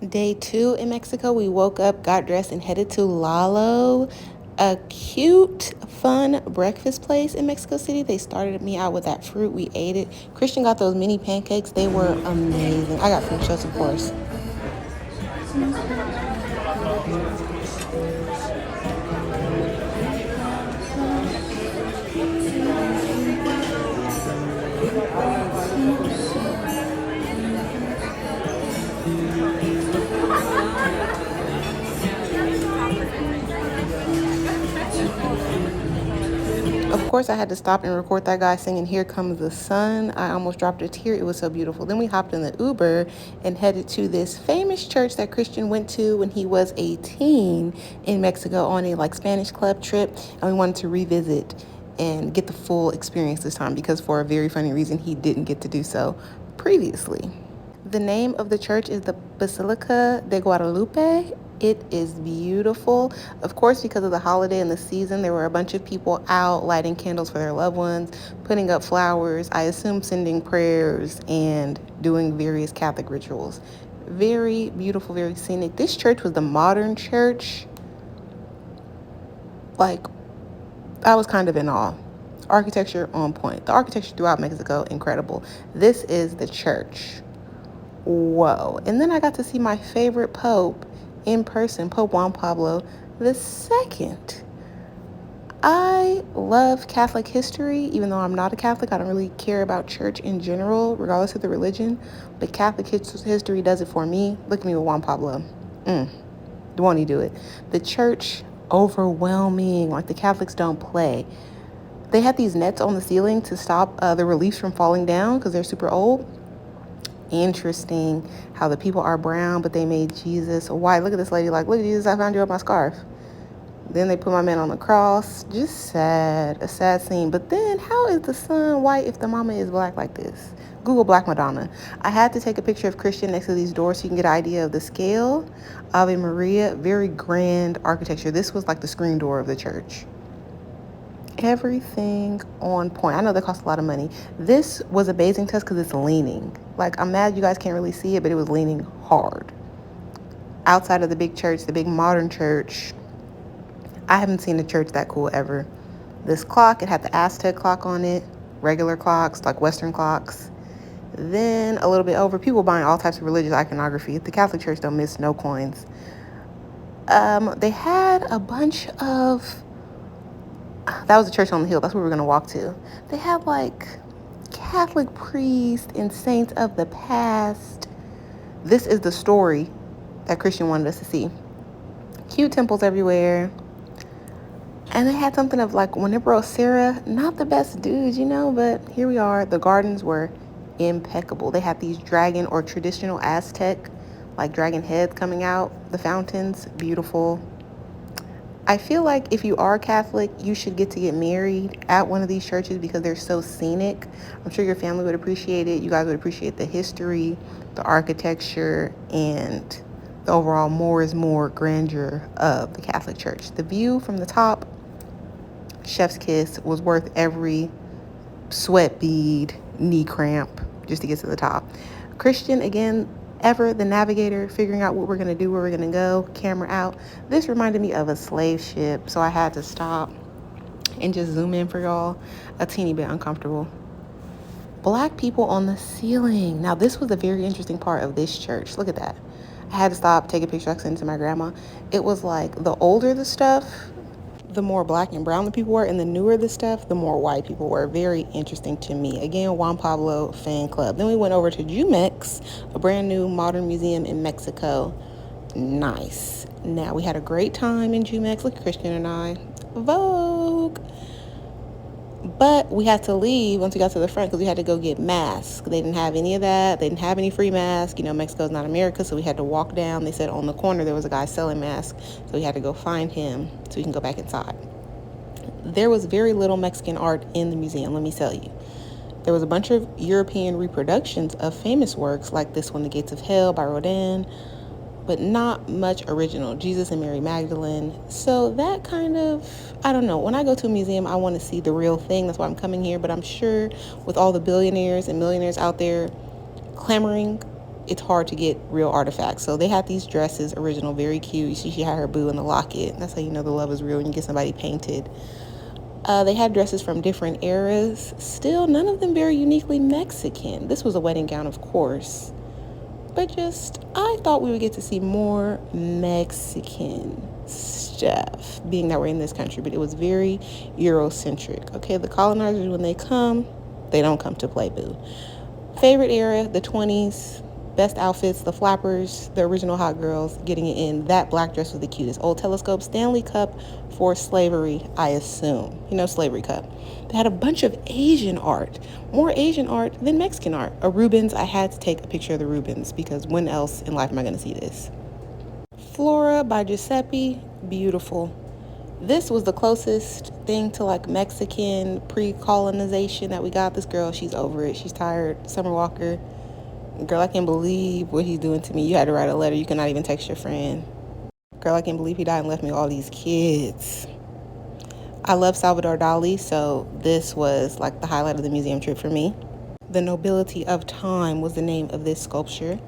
Day 2 in Mexico, we woke up, got dressed, and headed to Lalo, a cute, fun breakfast place in Mexico City. They started me out with that fruit. We ate it. Christian got those mini pancakes. They were amazing. I got fruit shots, of course. Of course, I had to stop and record that guy singing "Here Comes the Sun." I almost dropped a tear. It was so beautiful. Then we hopped in the Uber and headed to this famous church that Christian went to when he was a teen in Mexico on a Spanish club trip, and we wanted to revisit and get the full experience this time because for a very funny reason he didn't get to do so previously. The name of the church is the Basilica de Guadalupe. It is beautiful. Of course, because of the holiday and the season, there were a bunch of people out lighting candles for their loved ones, putting up flowers, I assume sending prayers, and doing various Catholic rituals. Very beautiful, very scenic. This church was the modern church. I was kind of in awe. Architecture on point. The architecture throughout Mexico, incredible. This is the church. Whoa. And then I got to see my favorite pope in person, Pope Juan Pablo II. I love Catholic history, even though I'm not a Catholic. I don't really care about church in general, regardless of the religion. But Catholic history does it for me. Look at me with Juan Pablo. Won't he do it? The church, overwhelming. The Catholics don't play. They had these nets on the ceiling to stop the reliefs from falling down because they're super old. Interesting how the people are brown, but they made Jesus white. Look at this lady, look at Jesus, I found you up my scarf. Then they put my man on the cross. Just sad, a sad scene. But then how is the son white if the mama is black like this? Google Black Madonna. I had to take a picture of Christian next to these doors so you can get an idea of the scale. Ave Maria, very grand architecture. This was the screen door of the church. Everything on point. I know that cost a lot of money. This was a basing test because it's leaning. I'm mad you guys can't really see it, but it was leaning hard. Outside of the big church, the big modern church, I haven't seen a church that cool ever. This clock, it had the Aztec clock on it, regular clocks, Western clocks. Then a little bit over, people buying all types of religious iconography. The Catholic Church don't miss no coins. They had a bunch of... That was the church on the hill. That's where we were going to walk to. They had Catholic priests and saints of the past. This is the story that Christian wanted us to see. Cute temples everywhere. And they had something of Whenever Sarah, not the best dudes, but here we are. The gardens were impeccable. They had these dragon or traditional Aztec, dragon heads coming out. The fountains, beautiful. I feel if you are Catholic, you should get to get married at one of these churches because they're so scenic. I'm sure your family would appreciate it. You guys would appreciate the history, the architecture, and the overall more is more grandeur of the Catholic Church. The view from the top, chef's kiss, was worth every sweat bead, knee cramp, just to get to the top. Christian, again, ever the navigator, figuring out what we're going to do, where we're going to go, camera out. This reminded me of a slave ship, so I had to stop and just zoom in for y'all. A teeny bit uncomfortable. Black people on the ceiling. Now, this was a very interesting part of this church. Look at that. I had to stop, take a picture, I sent it to my grandma. It was the older the stuff, the more black and brown the people were, and the newer the stuff, the more white people were. Very interesting to me. Again, Juan Pablo fan club. Then we went over to Jumex, a brand new modern museum in Mexico. Nice. Now, we had a great time in Jumex. Look at Christian and I. Vogue. But we had to leave once we got to the front because we had to go get masks. They didn't have any of that. They didn't have any free masks. Mexico's not America, so we had to walk down. They said on the corner there was a guy selling masks, so we had to go find him so we can go back inside. There was very little Mexican art in the museum, let me tell you. There was a bunch of European reproductions of famous works like this one, The Gates of Hell by Rodin, but not much original. Jesus and Mary Magdalene. So that kind of, I don't know. When I go to a museum, I want to see the real thing. That's why I'm coming here. But I'm sure with all the billionaires and millionaires out there clamoring it's hard to get real artifacts. So they had these dresses, original, very cute. You see she had her boo in the locket. That's how you know the love is real when you get somebody painted. They had dresses from different eras. Still, none of them very uniquely Mexican. This was a wedding gown, of course. But just, I thought we would get to see more Mexican stuff, being that we're in this country. But it was very Eurocentric. Okay, the colonizers, when they come, they don't come to play, boo. Favorite era, the 20s. Best outfits, the flappers, the original hot girls getting it in. That black dress was the cutest. Old telescope, Stanley Cup for slavery, I assume. You know, slavery cup. They had a bunch of Asian art. More Asian art than Mexican art. A Rubens, I had to take a picture of the Rubens because when else in life am I going to see this? Flora by Giuseppe, beautiful. This was the closest thing to like Mexican pre-colonization that we got. This girl, she's over it. She's tired. Summer Walker. Girl, I can't believe what he's doing to me. You had to write a letter. You cannot even text your friend. Girl, I can't believe he died and left me all these kids. I love Salvador Dali, so this was like the highlight of the museum trip for me. The Nobility of Time was the name of this sculpture.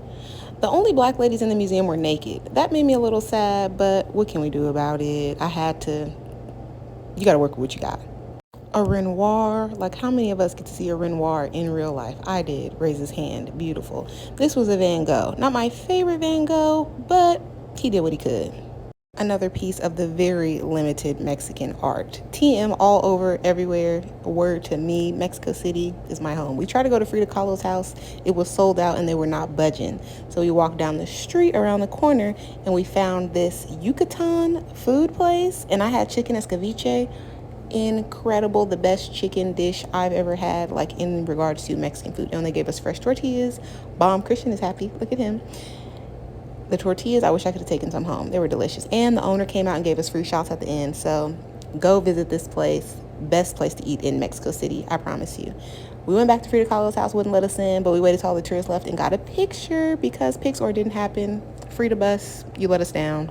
The only black ladies in the museum were naked. That made me a little sad, but what can we do about it? I had to. You got to work with what you got. A Renoir, like how many of us get to see a Renoir in real life? I did. Raise his hand. Beautiful. This was a Van Gogh. Not my favorite Van Gogh, but he did what he could. Another piece of the very limited Mexican art. TM all over, everywhere. A word to me, Mexico City is my home. We tried to go to Frida Kahlo's house. It was sold out and they were not budging. So we walked down the street around the corner and we found this Yucatan food place. And I had chicken escabeche. Incredible, the best chicken dish I've ever had, like in regards to Mexican food. And they gave us fresh tortillas. Bomb Christian is happy. Look at him. The tortillas, I wish I could have taken some home. They were delicious. And the owner came out and gave us free shots at the end. So go visit this place. Best place to eat in Mexico City, I promise you. We went back to Frida Kahlo's house, wouldn't let us in, but we waited till all the tourists left and got a picture because Pixar didn't happen. Frida bus, you let us down.